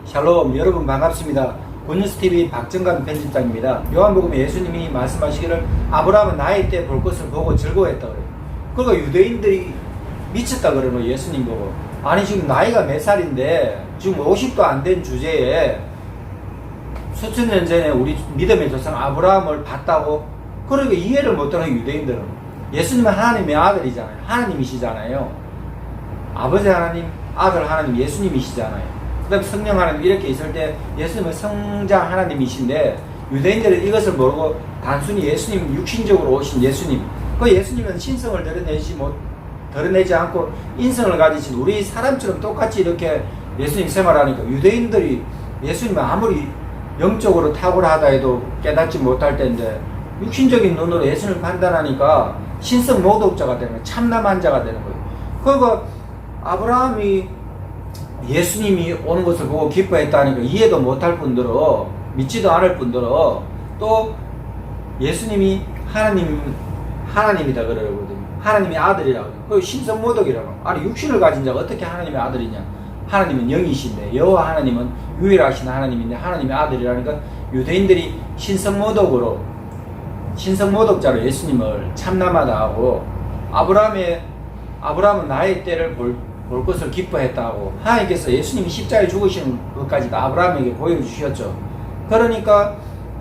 샬롬, 여러분 반갑습니다. 굿뉴스TV 박정관 편집장입니다. 요한복음에 예수님이 말씀하시기를 아브라함은 나이 때 볼 것을 보고 즐거워했다 그래요. 그러니까 유대인들이 미쳤다 그러는 예수님 보고. 아니 지금 나이가 몇 살인데 지금 50도 안 된 주제에 수천 년 전에 우리 믿음의 조상 아브라함을 봤다고. 그러니까 이해를 못하는 유대인들은 예수님은 하나님의 아들이잖아요. 하나님이시잖아요. 아버지 하나님, 아들 하나님, 예수님이시잖아요. 그 다음 성령 하나님 이렇게 있을 때 예수님은 성자 하나님이신데 유대인들은 이것을 모르고 단순히 예수님 육신적으로 오신 예수님, 그 예수님은 신성을 드러내지 않고 인성을 가지신 우리 사람처럼 똑같이 이렇게 예수님 생활하니까 유대인들이 예수님은 아무리 영적으로 탁월하다 해도 깨닫지 못할 때인데 육신적인 눈으로 예수님을 판단하니까 신성 모독자가 되는 거예요. 참남한 자가 되는 거예요. 그리고 아브라함이 예수님이 오는 것을 보고 기뻐했다니까 이해도 못할 뿐더러 믿지도 않을 뿐더러 또 예수님이 하나님이다 그러거든요. 하나님의 아들이라고. 그 신성모독이라고. 아니 육신을 가진 자가 어떻게 하나님의 아들이냐. 하나님은 영이신데 여호와 하나님은 유일하신 하나님인데 하나님의 아들이라니까 유대인들이 신성모독자로 예수님을 참남하다 하고 아브라함은 나의 때를 볼 것을 기뻐했다고 하나님께서 예수님이 십자가에 죽으시는 것까지도 아브라함에게 보여주셨죠. 그러니까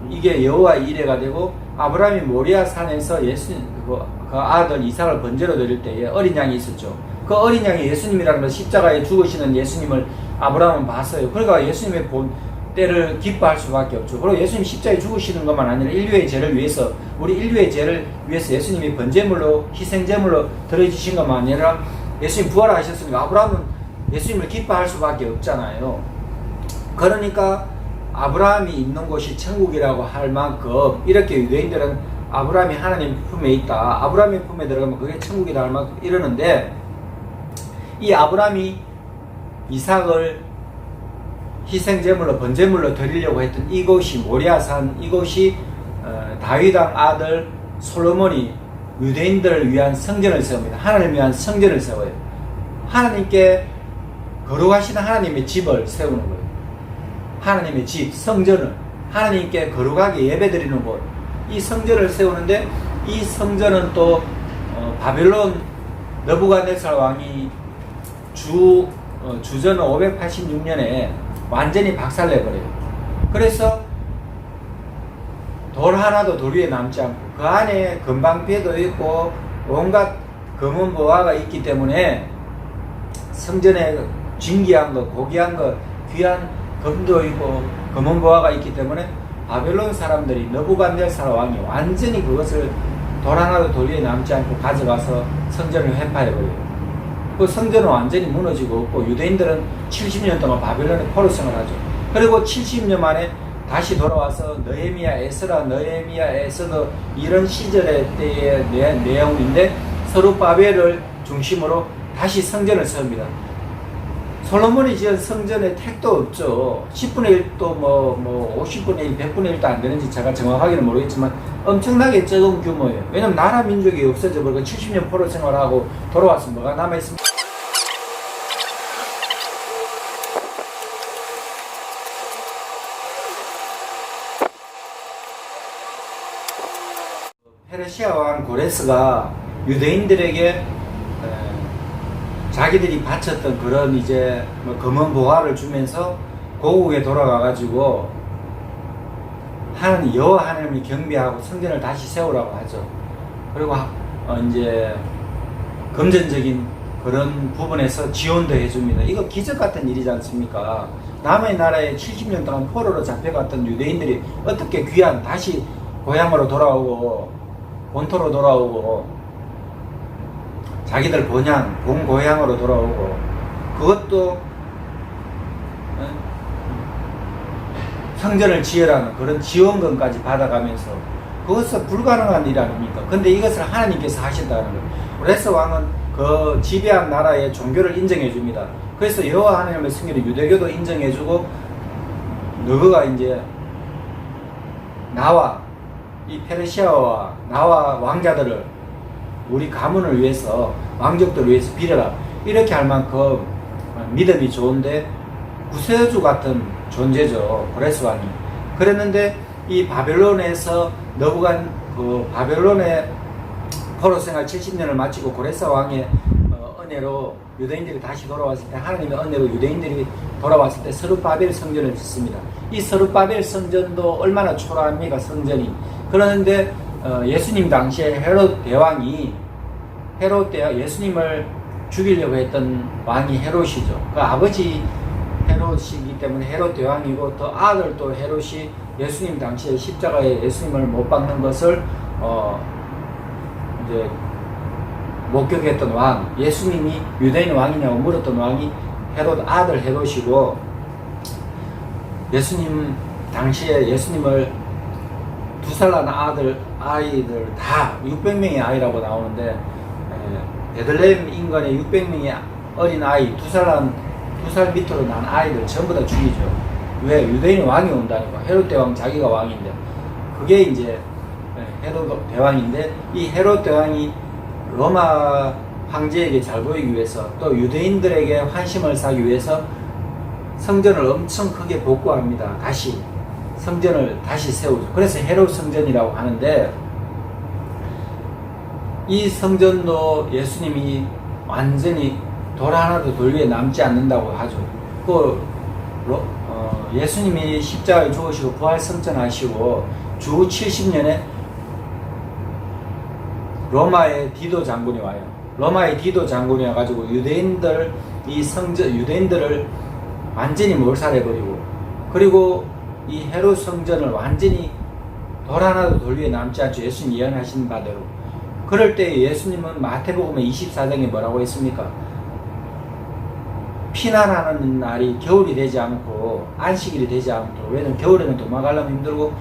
이게 여호와의 이레가 되고 아브라함이 모리아 산에서 예수님 그 아들 이삭을 번제로 드릴 때에 어린 양이 있었죠. 그 어린 양이 예수님이라는 걸 십자가에 죽으시는 예수님을 아브라함은 봤어요. 그러니까 예수님의 본 때를 기뻐할 수밖에 없죠. 그리고 예수님 십자가에 죽으시는 것만 아니라 인류의 죄를 위해서 우리 인류의 죄를 위해서 예수님이 번제물로 희생제물로 드려주신 것만 아니라 예수님 부활하셨으니까 아브라함은 예수님을 기뻐할 수밖에 없잖아요. 그러니까 아브라함이 있는 곳이 천국이라고 할 만큼 이렇게 유대인들은 아브라함이 하나님 품에 있다. 아브라함의 품에 들어가면 그게 천국이다 할 만큼 이러는데 이 아브라함이 이삭을 희생제물로 번제물로 드리려고 했던 이곳이 모리아산, 이곳이 다윗왕 아들 솔로몬이 유대인들을 위한 성전을 세웁니다. 하나님을 위한 성전을 세워요. 하나님께 거룩하신 하나님의 집을 세우는 거예요. 하나님의 집, 성전을 하나님께 거룩하게 예배드리는 곳, 이 성전을 세우는데 이 성전은 또 바벨론 느부갓네살 왕이 주전 586년에 완전히 박살내버려요. 그래서 돌 하나도 돌 위에 남지 않고 그 안에 금방패도 있고 온갖 검은 보화가 있기 때문에 성전에 진귀한 것, 고귀한 것, 귀한 금도 있고 검은 보화가 있기 때문에 바벨론 사람들이 느부갓네살 왕이 완전히 그것을 돌 하나도 돌 위에 남지 않고 가져가서 성전을 회파해버려요. 그 성전은 완전히 무너지고 없고 유대인들은 70년 동안 바벨론에 포로 생활하죠. 그리고 70년 만에 다시 돌아와서 느헤미야, 에스더 이런 시절의 때의 내용인데 서룹바벨을 중심으로 다시 성전을 세웁니다. 솔로몬이 지은 성전에 택도 없죠. 10분의 1도 50분의 1, 100분의 1도 안 되는지 제가 정확하게는 모르겠지만 엄청나게 적은 규모예요. 왜냐면 나라 민족이 없어져 버리고 70년 포로 생활하고 돌아왔으면 뭐가 남아있습니까? 페르시아 왕 고레스가 유대인들에게 자기들이 바쳤던 그런 이제 검은 보화를 주면서 고국에 돌아가가지고 여호와 하나님을 경배하고 성전을 다시 세우라고 하죠. 그리고 이제 금전적인 그런 부분에서 지원도 해줍니다. 이거 기적 같은 일이지 않습니까? 남의 나라에 70년 동안 포로로 잡혀갔던 유대인들이 어떻게 귀한 다시 고향으로 돌아오고 본토로 돌아오고 자기들 본 고향으로 돌아오고 그것도 성전을 지으라는 그런 지원금까지 받아가면서 그것은 불가능한 일 아닙니까? 근데 이것을 하나님께서 하신다는 거예요. 고레스 왕은 그 지배한 나라의 종교를 인정해 줍니다. 그래서 여호와 하나님의 승리를 유대교도 인정해 주고 너가 이제 나와 이 페르시아와 나와 왕자들을 우리 가문을 위해서 왕족들을 위해서 빌어라 이렇게 할 만큼 믿음이 좋은데 구세주 같은 존재죠. 고레스 왕이. 그랬는데 이 바벨론에서 너부간 그 바벨론의 포로 생활 70년을 마치고 고레스 왕의 은혜로 유대인들이 다시 돌아왔을 때, 하나님의 은혜로 유대인들이 돌아왔을 때 스룹바벨 성전을 짓습니다. 이 스룹바벨 성전도 얼마나 초라합니까, 성전이. 그러는데 예수님 당시에 헤롯 대왕이 예수님을 죽이려고 했던 왕이 헤롯이죠. 그 아버지 헤롯이기 때문에 헤롯 대왕이고, 또 아들 또 헤롯이 예수님 당시에 십자가에 예수님을 못 박는 것을 이제 목격했던 왕, 예수님이 유대인 왕이냐고 물었던 왕이 아들 헤롯이고, 예수님 당시에 예수님을 2살 난 아이들 다 600명의 아이라고 나오는데, 베들레헴 인근의 600명의 어린 아이, 2살 밑으로 난 아이들 전부 다 죽이죠. 왜? 유대인 왕이 온다니까. 헤롯 대왕 자기가 왕인데. 그게 이제 헤롯 대왕인데, 이 헤롯 대왕이 로마 황제에게 잘 보이기 위해서, 또 유대인들에게 환심을 사기 위해서 성전을 엄청 크게 복구합니다. 성전을 다시 세우죠. 그래서 헤롯 성전이라고 하는데, 이 성전도 예수님이 완전히 돌 하나도 돌 위에 남지 않는다고 하죠. 예수님이 십자가에 죽으시고 부활 성천하시고 주 70년에 로마의 디도 장군이 와요. 로마의 디도 장군이 와가지고 유대인들을 완전히 몰살해버리고, 그리고 이 헤롯 성전을 완전히 돌 하나도 돌 위에 남지 않죠. 예수님 예언하신 바대로. 그럴 때 예수님은 마태복음의 24장에 뭐라고 했습니까? 피난하는 날이 겨울이 되지 않고 안식일이 되지 않도록. 왜냐면 겨울에는 도망가려면 힘들고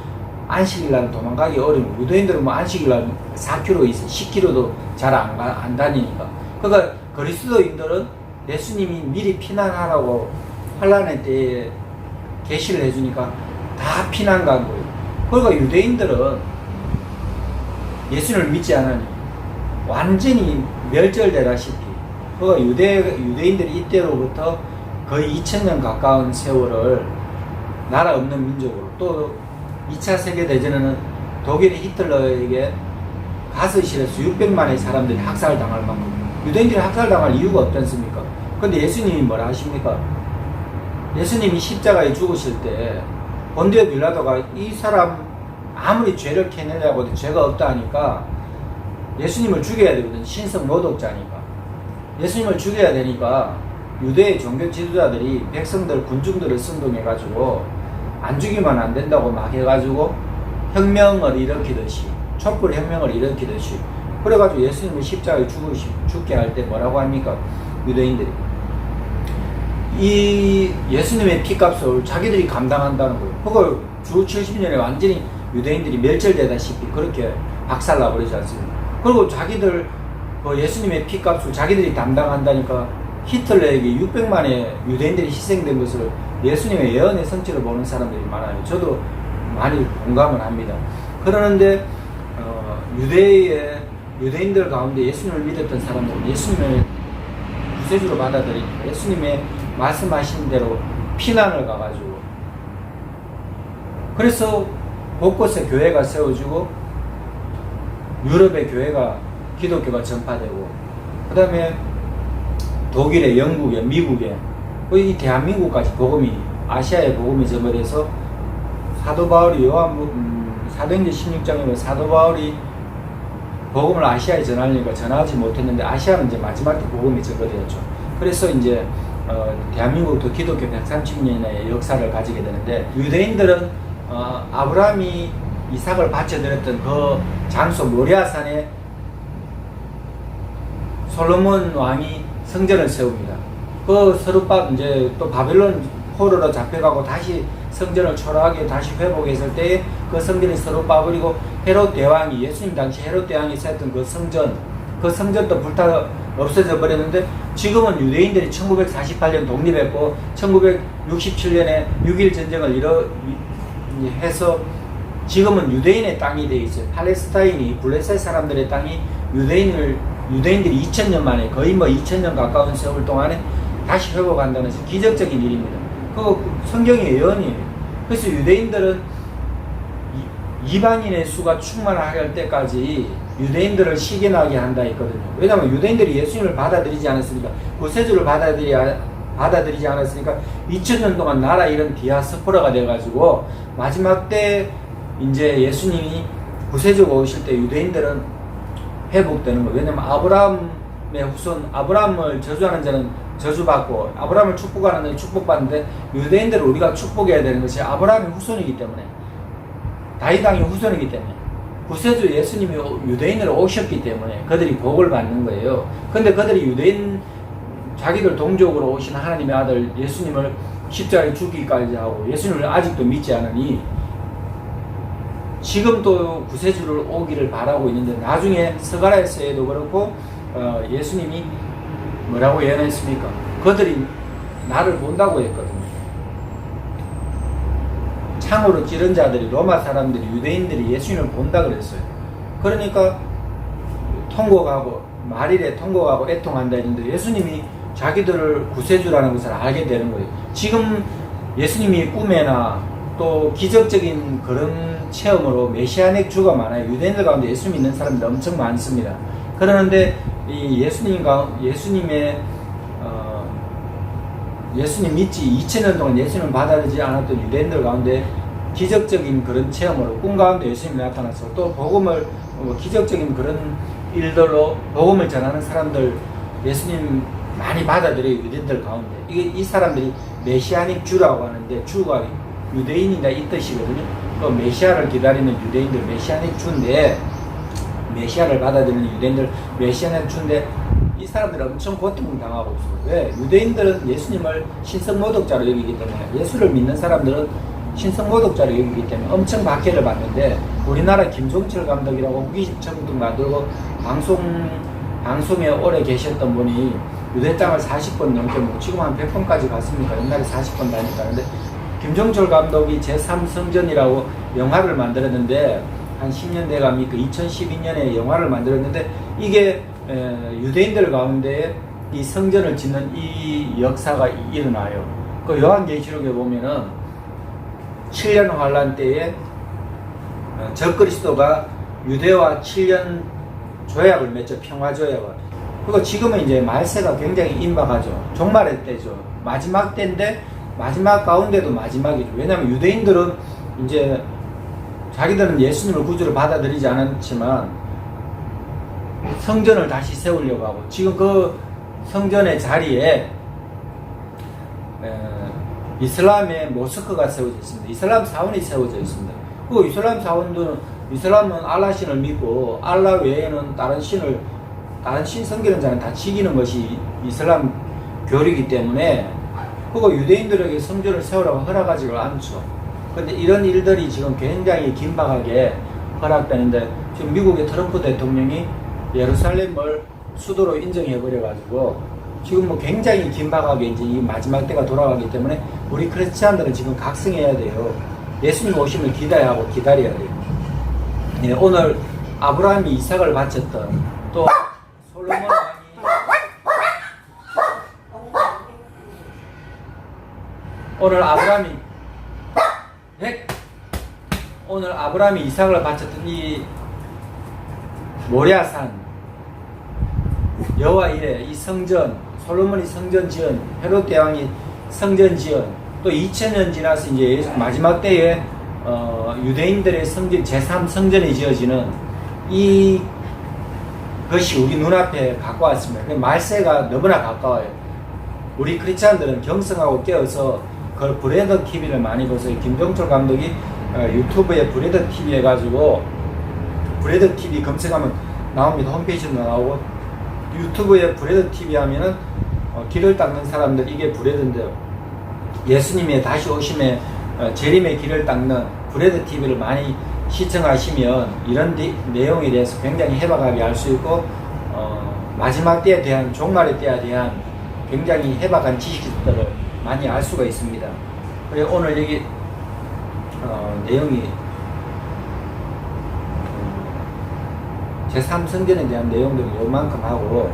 안식일날은 도망가기 어려워. 유대인들은 뭐 안식일날 4km 있어 10km도 잘 안 다니니까. 그러니까 그리스도인들은 예수님이 미리 피난하라고 환란의 때에 계시를 해주니까 다 피난 간 거예요. 그러니까 유대인들은 예수님을 믿지 않으니 완전히 멸절되다시피, 그러니까 유대인들이 이때로부터 거의 2000년 가까운 세월을 나라 없는 민족으로, 또 2차 세계대전에는 독일이 히틀러에게 가스실에서 600만의 사람들이 학살당할 만큼 유대인들이 학살당할 이유가 없지 않습니까? 근데 예수님이 뭐라 하십니까? 예수님이 십자가에 죽으실 때 본디오 빌라도가 이 사람 아무리 죄를 캐내려고 해도 죄가 없다 하니까 예수님을 죽여야 되거든. 신성 모독자니까. 예수님을 죽여야 되니까 유대의 종교 지도자들이 백성들, 군중들을 선동해가지고 안 죽이면 안 된다고 막 해가지고 혁명을 일으키듯이, 촛불 혁명을 일으키듯이, 그래가지고 예수님을 십자가에 죽게 할 때 뭐라고 합니까? 유대인들이 이 예수님의 피값을 자기들이 감당한다는 거예요. 그걸 주 70년에 완전히 유대인들이 멸절되다시피 그렇게 박살나버리지 않습니까? 그리고 자기들 예수님의 피값을 자기들이 담당한다니까 히틀러에게 600만의 유대인들이 희생된 것을 예수님의 예언의 성취를 보는 사람들이 많아요. 저도 많이 공감을 합니다. 그러는데 유대인들 가운데 예수님을 믿었던 사람들은 예수님을 구세주로 받아들이니까 예수님의 말씀하신 대로 피난을 가가지고, 그래서 곳곳에 교회가 세워지고 유럽의 교회가 기독교가 전파되고, 그 다음에 독일에, 영국에, 미국에, 이 대한민국까지 아시아에 복음이 전파돼서 사도 바울이 사도행전 16장에 사도 바울이 복음을 아시아에 전하려니까 전하지 못했는데 아시아는 이제 마지막 때 복음이 전파되었죠. 그래서 이제 대한민국도 기독교 130년의 역사를 가지게 되는데, 유대인들은 아브라함이 이삭을 바쳐드렸던 그 장소 모리아산에 솔로몬 왕이 성전을 세웁니다. 이제 또 바벨론 포로로 잡혀가고 다시 성전을 초라하게 다시 회복했을 때 그 성전이 스룹바벨이고, 헤롯 대왕이, 예수님 당시 헤롯 대왕이 세웠던 그 성전도 불타 없어져 버렸는데, 지금은 유대인들이 1948년 독립했고 1967년에 6.1 전쟁을 해서 지금은 유대인의 땅이 되어 있어요. 팔레스타인이, 블레셋 사람들의 땅이 유대인들이 2000년 만에, 거의 2000년 가까운 세월 동안에 다시 회복한다는 기적적인 일입니다. 그 성경의 예언이에요. 그래서 유대인들은 이방인의 수가 충만할 때까지 유대인들을 시기나게 한다 했거든요. 왜냐하면 유대인들이 예수님을 받아들이지 않았으니까, 구세주를 받아들이지 않았으니까 2000년 동안 나라 이런 디아스포라가 돼가지고 마지막 때 이제 예수님이 구세주가 오실 때 유대인들은 회복되는 거예요. 왜냐하면 아브라함의 후손, 아브라함을 저주하는 자는 저주받고 아브라함을 축복하는 자는 축복받는데, 유대인들을 우리가 축복해야 되는 것이 아브라함의 후손이기 때문에, 다윗왕의 후손이기 때문에, 구세주 예수님이 유대인으로 오셨기 때문에 그들이 복을 받는 거예요. 근데 그들이 유대인, 자기들 동족으로 오신 하나님의 아들 예수님을 십자가에 죽기까지 하고 예수님을 아직도 믿지 않으니 지금도 구세주를 오기를 바라고 있는데, 나중에 스가랴서에도 그렇고 예수님이 뭐라고 예언했습니까? 그들이 나를 본다고 했거든요. 창으로 찌른 자들이, 로마 사람들이, 유대인들이 예수님을 본다 그랬어요. 그러니까 통곡하고 말일에 통곡하고 애통한다 했는데, 예수님이 자기들을 구세주라는 것을 알게 되는 거예요. 지금 예수님이 꿈에나 또 기적적인 그런 체험으로 메시아닉 주가 많아요. 유대인들 가운데 예수 믿는 사람들 엄청 많습니다. 그러는데 이 예수님 믿지 2000년 동안 예수님을 받아들이지 않았던 유대인들 가운데 기적적인 그런 체험으로 꿈 가운데 예수님이 나타나서 또 복음을 기적적인 그런 일들로 복음을 전하는 사람들, 예수님 많이 받아들여요. 유대인들 가운데 이 사람들이 메시아닉 주라고 하는데, 주가 유대인이다 이 뜻이거든요. 또 메시아를 기다리는 유대인들 메시아닉 주인데, 메시아를 받아들이는 유대인들 메시아닉 주인데, 이 사람들은 엄청 고통을 당하고 있어요. 왜? 유대인들은 예수님을 신성모독자로 여기기 때문에, 예수를 믿는 사람들은 신성모독자로 여기기 때문에 엄청 박해를 받는데, 우리나라 김종철 감독이라고 무기징역도 만들고 방송에 오래 계셨던 분이 유대 땅을 40번 넘게 먹고 지금 한 100번까지 갔습니까? 옛날에 40번 다녔다는데, 김종철 감독이 제3성전이라고 영화를 만들었는데, 한 10년 돼갑니까? 2012년에 영화를 만들었는데, 이게 유대인들 가운데 이 성전을 짓는 이 역사가 일어나요. 그 요한계시록에 보면은 7년 환란 때에 적그리스도가 유대와 7년 조약을 맺죠. 평화조약을. 그리고 지금은 이제 말세가 굉장히 임박하죠. 종말의 때죠. 마지막 때인데, 마지막 가운데도 마지막이죠. 왜냐하면 유대인들은 이제 자기들은 예수님을 구주로 받아들이지 않았지만 성전을 다시 세우려고 하고, 지금 그 성전의 자리에 이슬람의 모스크가 세워져 있습니다. 이슬람 사원이 세워져 있습니다. 그 이슬람 사원들은, 이슬람은 알라신을 믿고 알라 외에는 다른 신 섬기는 자는 다 지키는 것이 이슬람 교리이기 때문에, 그거 유대인들에게 성전을 세우라고 허락하지를 않죠. 근데 이런 일들이 지금 굉장히 긴박하게 허락되는데, 지금 미국의 트럼프 대통령이 예루살렘을 수도로 인정해버려가지고 지금 뭐 굉장히 긴박하게 이제 이 마지막 때가 돌아가기 때문에 우리 크리스찬들은 지금 각성해야 돼요. 예수님 오심을 기다려야 돼요. 네, 오늘 아브라함이 이삭을 바쳤던, 또 솔로몬 왕이 오늘 아브라함이 이삭을 바쳤던 이 모리아산 여호와 이레, 이 성전, 솔로몬이 성전 지은, 헤롯 대왕이 성전 지은, 또 2000년 지나서 이제 마지막 때에 유대인들의 성전, 제3성전이 지어지는 이 것이 우리 눈앞에 갖고 왔습니다. 말세가 너무나 가까워요. 우리 크리스찬들은 경성하고 깨어서 그 브레더 TV를 많이 보세요. 김종철 감독이 유튜브에 브레더 TV 해가지고, 브레더 TV 검색하면 나옵니다. 홈페이지도 나오고, 유튜브에 브레더 TV 하면은 길을 닦는 사람들, 이게 브레더인데요. 예수님의 다시 오심에 재림의 길을 닦는 브레더 TV를 많이 시청하시면 이런 내용에 대해서 굉장히 해박하게 알 수 있고, 마지막 때에 대한, 종말의 때에 대한 굉장히 해박한 지식들을 많이 알 수가 있습니다. 그래서 오늘 여기 내용이 제3성전에 대한 내용들을 요만큼 하고,